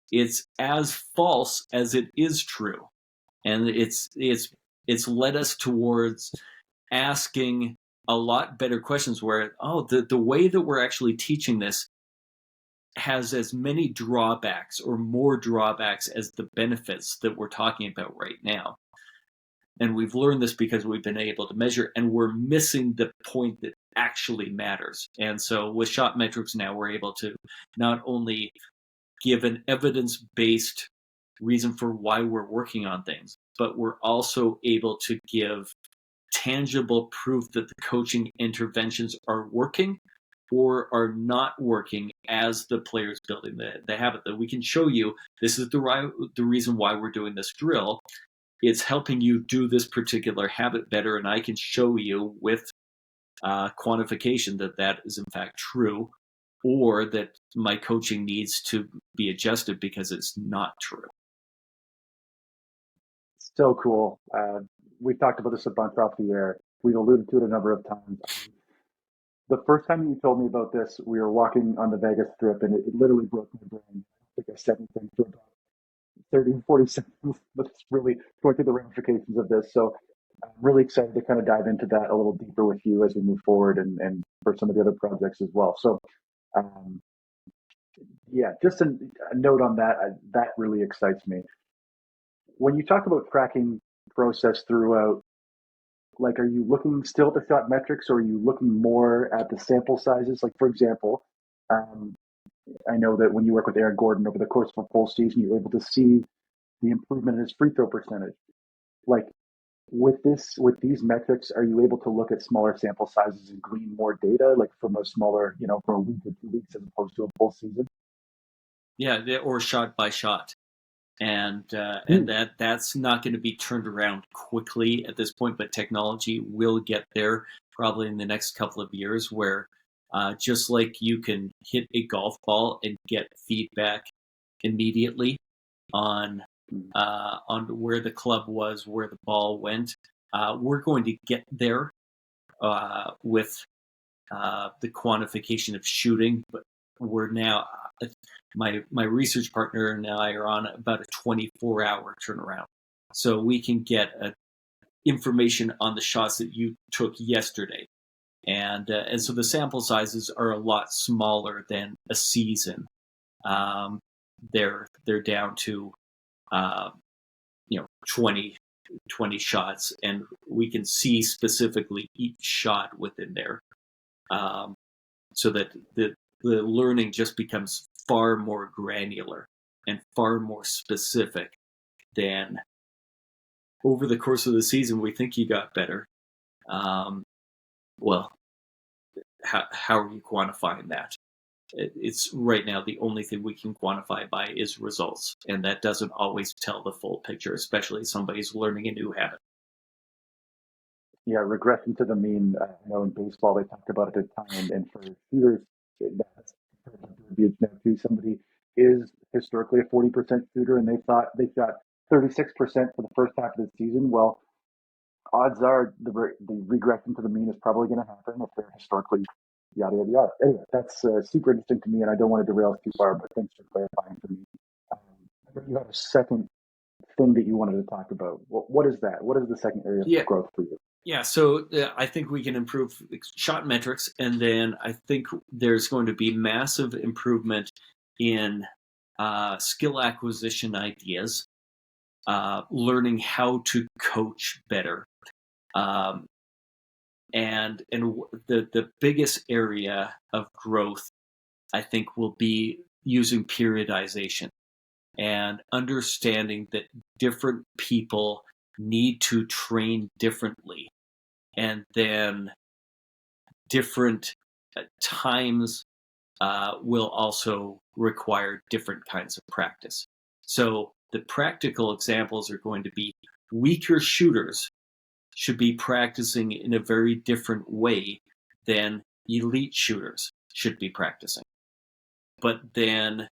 Speaker 3: as false as it is true, and it's led us towards asking a lot better questions where, the way that we're actually teaching this has as many drawbacks or more drawbacks as the benefits that we're talking about right now. And we've learned this because we've been able to measure, and we're missing the point that actually matters. And so with shot metrics now, we're able to not only give an evidence-based reason for why we're working on things, but we're also able to give tangible proof that the coaching interventions are working or are not working as the players building the habit. That we can show you, this is the reason why we're doing this drill. It's helping you do this particular habit better, and I can show you with quantification that is in fact true, or that my coaching needs to be adjusted because it's not true.
Speaker 2: So cool. We've talked about this a bunch off the air. We've alluded to it a number of times. The first time you told me about this, we were walking on the Vegas Strip, and it literally broke my brain. I think I said anything for about 30, 40 seconds, but it's really going through the ramifications of this. So I'm really excited to kind of dive into that a little deeper with you as we move forward, and for some of the other projects as well. So, just a note on that. That really excites me. When you talk about tracking process throughout, like, are you looking still at the shot metrics, or are you looking more at the sample sizes? Like, for example, I know that when you work with Aaron Gordon over the course of a full season, you're able to see the improvement in his free throw percentage. like with these metrics, are you able to look at smaller sample sizes and glean more data, like from a smaller, for a week or 2 weeks as opposed to a full season?
Speaker 3: Yeah, or shot by shot. And
Speaker 2: Hmm.
Speaker 3: that's not going to be turned around quickly at this point, but technology will get there probably in the next couple of years, where just like you can hit a golf ball and get feedback immediately on where the club was, where the ball went, we're going to get there with the quantification of shooting, but we're now my research partner and I are on about a 24-hour turnaround, so we can get information on the shots that you took yesterday, and so the sample sizes are a lot smaller than a season. Um, they're down to uh, 20 shots, and we can see specifically each shot within there. So that the learning just becomes far more granular and far more specific than over the course of the season we think you got better. Well, how are you quantifying that? It's right now the only thing we can quantify by is results, and that doesn't always tell the full picture, especially if somebody's learning a new habit.
Speaker 2: Yeah, regression to the mean. I know in baseball they talked about it at the time, and for shooters, that's attributes now too. Somebody is historically a 40% shooter, and they shot 36% for the first half of the season. Well, odds are the regression to the mean is probably going to happen if they're historically yada yada yada. Anyway, that's super interesting to me, and I don't want to derail us too far, but thanks for clarifying for me. You had a second thing that you wanted to talk about. What is that? What is the second area
Speaker 3: Yeah.
Speaker 2: of growth for you?
Speaker 3: Yeah, so I think we can improve shot metrics, and then I think there's going to be massive improvement in skill acquisition ideas, learning how to coach better, um, and the biggest area of growth I think will be using periodization and understanding that different people need to train differently, and then different times will also require different kinds of practice. So the practical examples are going to be weaker shooters should be practicing in a very different way than elite shooters should be practicing. But then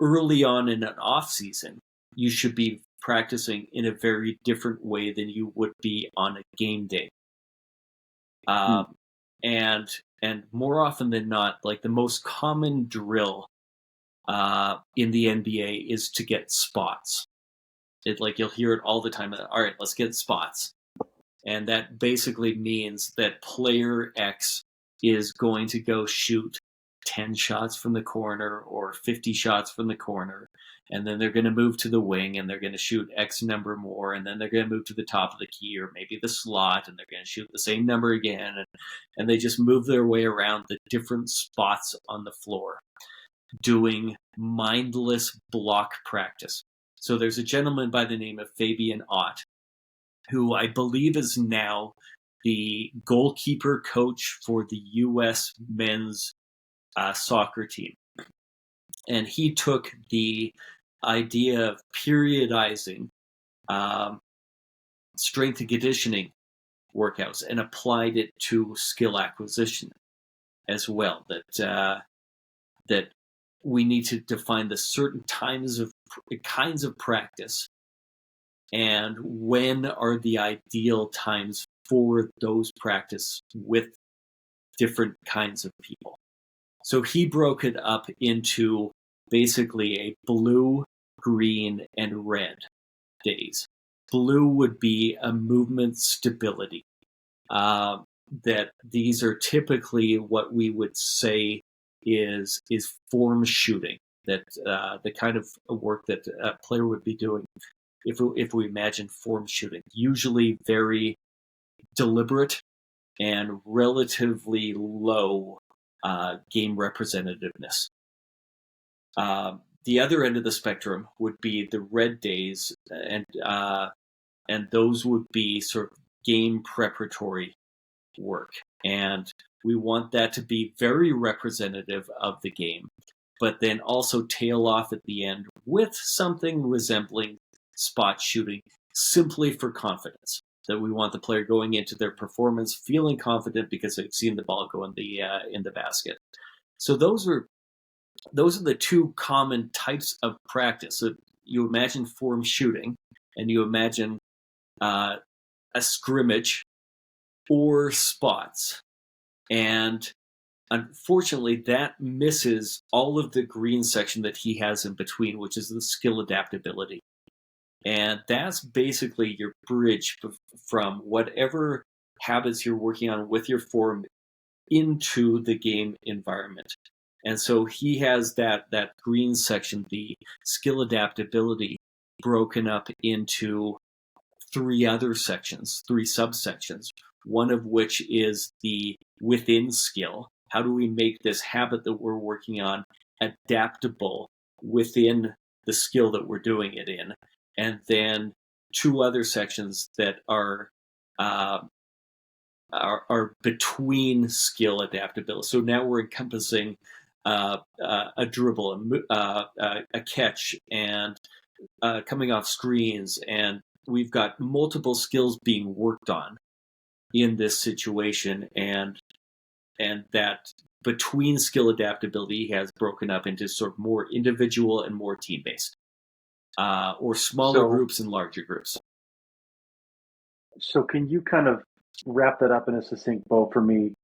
Speaker 3: early on in an off season, you should be practicing in a very different way than you would be on a game day. And more often than not, like the most common drill in the NBA is to get spots. Like you'll hear it all the time. All right, let's get spots, and that basically means that player X is going to go shoot 10 shots from the corner or 50 shots from the corner, and then they're going to move to the wing and they're going to shoot X number more, and then they're going to move to the top of the key or maybe the slot, and they're going to shoot the same number again, and they just move their way around the different spots on the floor doing mindless block practice. So there's a gentleman by the name of Fabian Ott, who I believe is now the goalkeeper coach for the U.S. men's soccer team. And he took the idea of periodizing strength and conditioning workouts and applied it to skill acquisition as well. That we need to define the certain kinds of practice and when are the ideal times for those practice with different kinds of people. So he broke it up into basically a blue, green, and red days. Blue would be a movement stability. That these are typically what we would say is form shooting. That the kind of work that a player would be doing if we imagine form shooting, usually very deliberate and relatively low game representativeness. the other end of the spectrum would be the red days, and those would be sort of game preparatory work. And we want that to be very representative of the game, but then also tail off at the end with something resembling spot shooting, simply for confidence. That we want the player going into their performance feeling confident because they've seen the ball go in the basket. So those are the two common types of practice. So you imagine form shooting, and you imagine a scrimmage or spots. And unfortunately, that misses all of the green section that he has in between, which is the skill adaptability. And that's basically your bridge from whatever habits you're working on with your form into the game environment. And so he has that green section, the skill adaptability, broken up into three other sections, three subsections, one of which is the within skill. How do we make this habit that we're working on adaptable within the skill that we're doing it in? And then two other sections that are between skill adaptability. So now we're encompassing a dribble, a catch, and coming off screens, and we've got multiple skills being worked on in this situation, and that between skill adaptability has broken up into sort of more individual and more team-based, or smaller groups and larger groups.
Speaker 2: So can you kind of wrap that up in a succinct bow for me?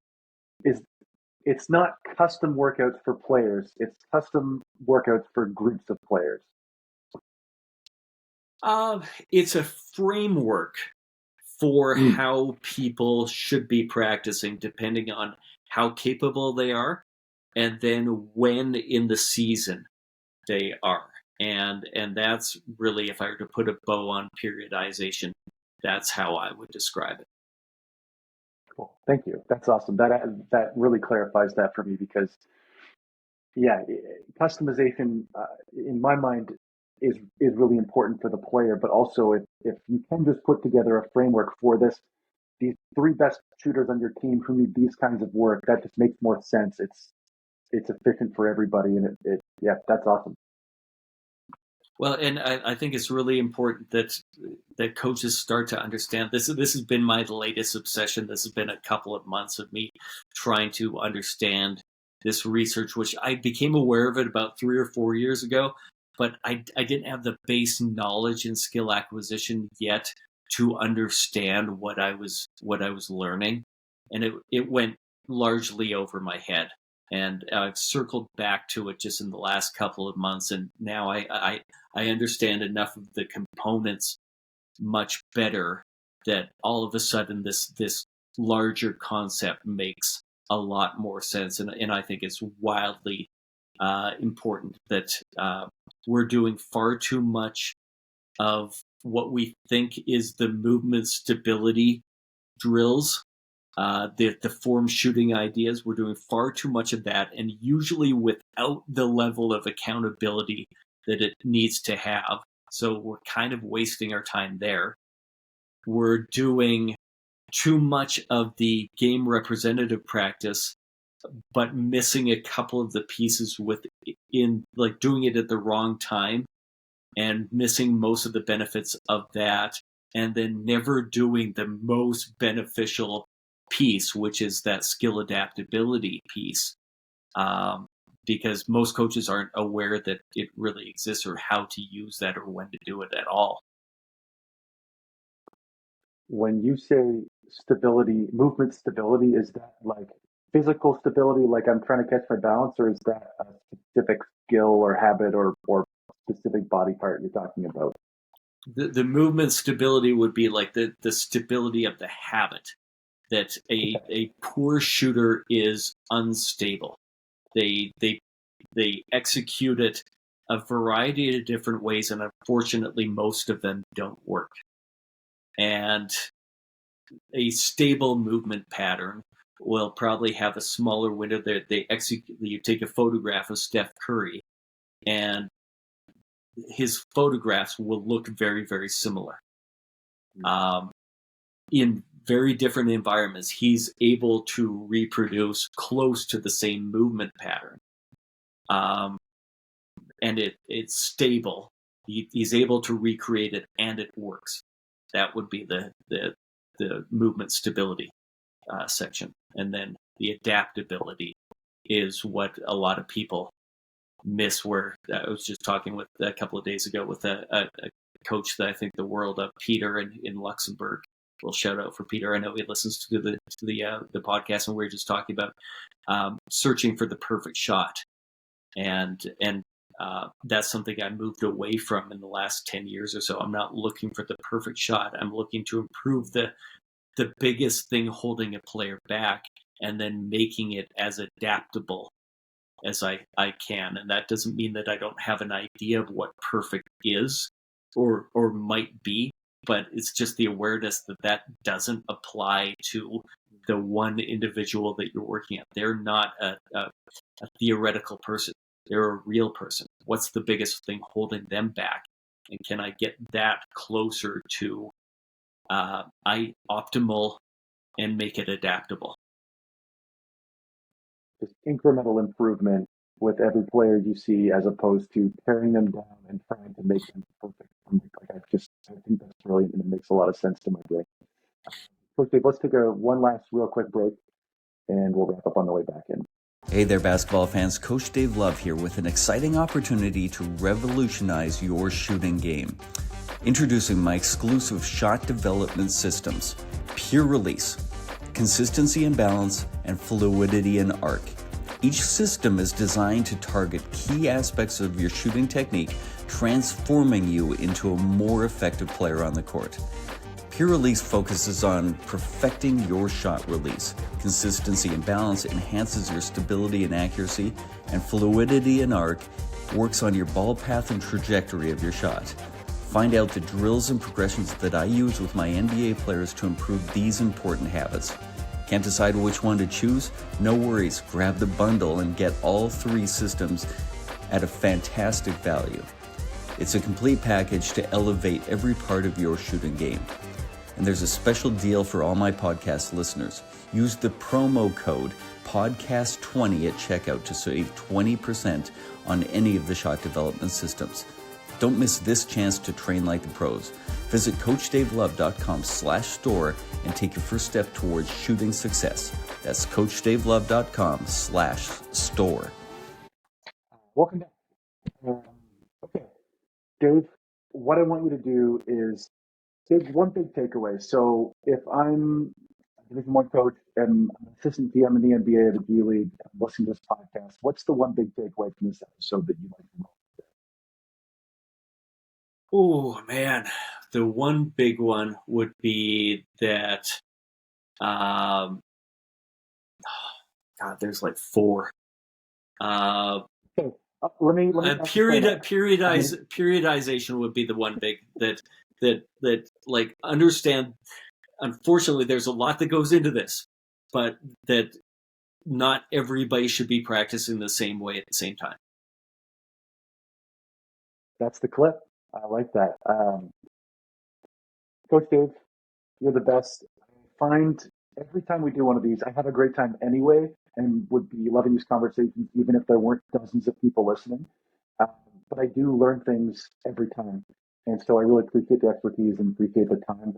Speaker 2: It's not custom workouts for players, it's custom workouts for groups of players.
Speaker 3: It's a framework for how people should be practicing, depending on how capable they are, and then when in the season they are. And that's really, if I were to put a bow on periodization, that's how I would describe it.
Speaker 2: Cool. Thank you. That's awesome. That really clarifies that for me, because customization in my mind is really important for the player, but also if you can just put together a framework for these three best shooters on your team who need these kinds of work, that just makes more sense. It's efficient for everybody, and that's awesome.
Speaker 3: Well, and I think it's really important that coaches start to understand this. This has been my latest obsession. This has been a couple of months of me trying to understand this research, which I became aware of it about 3 or 4 years ago, but I didn't have the base knowledge and skill acquisition yet to understand what I was learning, and it went largely over my head. And I've circled back to it just in the last couple of months, and now I understand enough of the components much better that all of a sudden this larger concept makes a lot more sense, and I think it's wildly important that we're doing far too much of what we think is the movement stability drills. The form shooting ideas, we're doing far too much of that, and usually without the level of accountability that it needs to have. So we're kind of wasting our time there. We're doing too much of the game representative practice, but missing a couple of the pieces like doing it at the wrong time and missing most of the benefits of that, and then never doing the most beneficial piece, which is that skill adaptability piece, because most coaches aren't aware that it really exists, or how to use that, or when to do it at all.
Speaker 2: When you say stability, movement stability, is that like physical stability, like I'm trying to catch my balance, or is that a specific skill or habit or specific body part you're talking about?
Speaker 3: The movement stability would be like the stability of the habit, that a poor shooter is unstable. They execute it a variety of different ways, and unfortunately most of them don't work. And a stable movement pattern will probably have a smaller window there. You take a photograph of Steph Curry, and his photographs will look very, very similar. In very different environments, he's able to reproduce close to the same movement pattern. And it's stable. He's able to recreate it, and it works. That would be the movement stability section. And then the adaptability is what a lot of people miss. Where I was just talking with a couple of days ago with a coach that I think the world of, Peter in Luxembourg. We'll shout out for Peter. I know he listens to the podcast, and we were just talking about searching for the perfect shot, and that's something I moved away from in the last 10 years or so. I'm not looking for the perfect shot. I'm looking to improve the biggest thing holding a player back, and then making it as adaptable as I can. And that doesn't mean that I don't have an idea of what perfect is or might be, but it's just the awareness that doesn't apply to the one individual that you're working at. They're not a theoretical person. They're a real person. What's the biggest thing holding them back? And can I get that closer to optimal and make it adaptable?
Speaker 2: Just incremental improvement with every player you see, as opposed to tearing them down and trying to make them perfect. I think that's brilliant, and it makes a lot of sense to my brain. Coach Dave, let's take one last real quick break, and we'll wrap up on the way back in.
Speaker 4: Hey there, basketball fans. Coach Dave Love here with an exciting opportunity to revolutionize your shooting game. Introducing my exclusive shot development systems, Pure Release, Consistency and Balance, and Fluidity and Arc. Each system is designed to target key aspects of your shooting technique, transforming you into a more effective player on the court. Pure Release focuses on perfecting your shot release. Consistency and Balance enhances your stability and accuracy, and Fluidity and Arc works on your ball path and trajectory of your shot. Find out the drills and progressions that I use with my NBA players to improve these important habits. Can't decide which one to choose? No worries, grab the bundle and get all three systems at a fantastic value. It's a complete package to elevate every part of your shooting game. And there's a special deal for all my podcast listeners. Use the promo code PODCAST20 at checkout to save 20% on any of the shot development systems. Don't miss this chance to train like the pros. Visit CoachDaveLove.com/store and take your first step towards shooting success. That's CoachDaveLove.com/store.
Speaker 2: Welcome back. Okay, Dave, what I want you to do is take one big takeaway. So if I'm a Division I coach and I'm an assistant PM in the NBA or the G League, I'm listening to this podcast, what's the one big takeaway from this episode that you'd like to know?
Speaker 3: Oh man, the one big one would be that. God, there's like four.
Speaker 2: Okay, let me
Speaker 3: periodization would be the one big that like understand. Unfortunately, there's a lot that goes into this, but that not everybody should be practicing the same way at the same time.
Speaker 2: That's the clip. I like that. Coach Dave, you're the best. I find every time we do one of these, I have a great time anyway, and would be loving these conversations even if there weren't dozens of people listening. But I do learn things every time. And so I really appreciate the expertise and appreciate the time.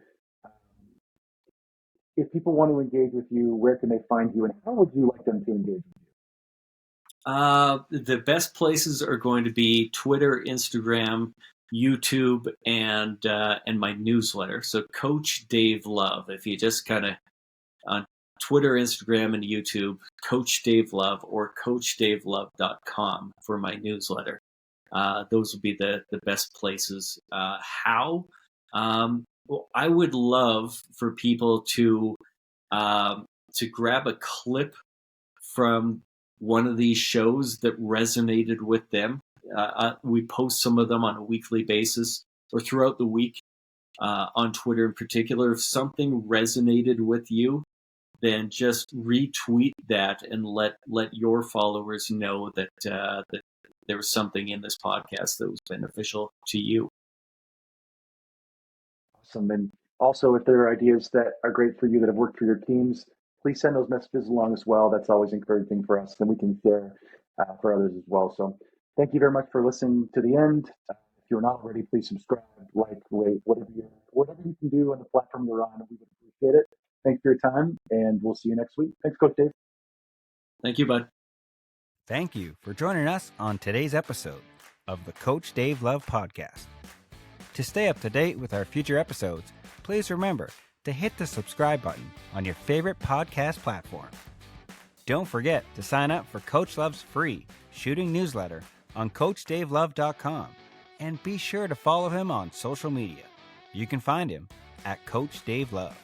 Speaker 2: If people want to engage with you, where can they find you, and how would you like them to engage with you?
Speaker 3: The best places are going to be Twitter, Instagram, YouTube, and my newsletter. So Coach Dave Love. If you just kind of on Twitter, Instagram, and YouTube, Coach Dave Love, or CoachDaveLove.com for my newsletter. Those would be the best places. How? Well, I would love for people to grab a clip from one of these shows that resonated with them. We post some of them on a weekly basis or throughout the week on Twitter in particular. If something resonated with you, then just retweet that and let your followers know that there was something in this podcast that was beneficial to you.
Speaker 2: Awesome. And also, if there are ideas that are great for you that have worked for your teams, please send those messages along as well. That's always encouraging for us, and we can share for others as well. So thank you very much for listening to the end. If you're not already, please subscribe, like, rate, whatever you can do on the platform you're on. We would appreciate it. Thanks for your time, and we'll see you next week. Thanks, Coach Dave.
Speaker 3: Thank you, bud.
Speaker 1: Thank you for joining us on today's episode of the Coach Dave Love Podcast. To stay up to date with our future episodes, please remember to hit the subscribe button on your favorite podcast platform. Don't forget to sign up for Coach Love's free shooting newsletter on CoachDaveLove.com, and be sure to follow him on social media. You can find him at Coach Dave Love.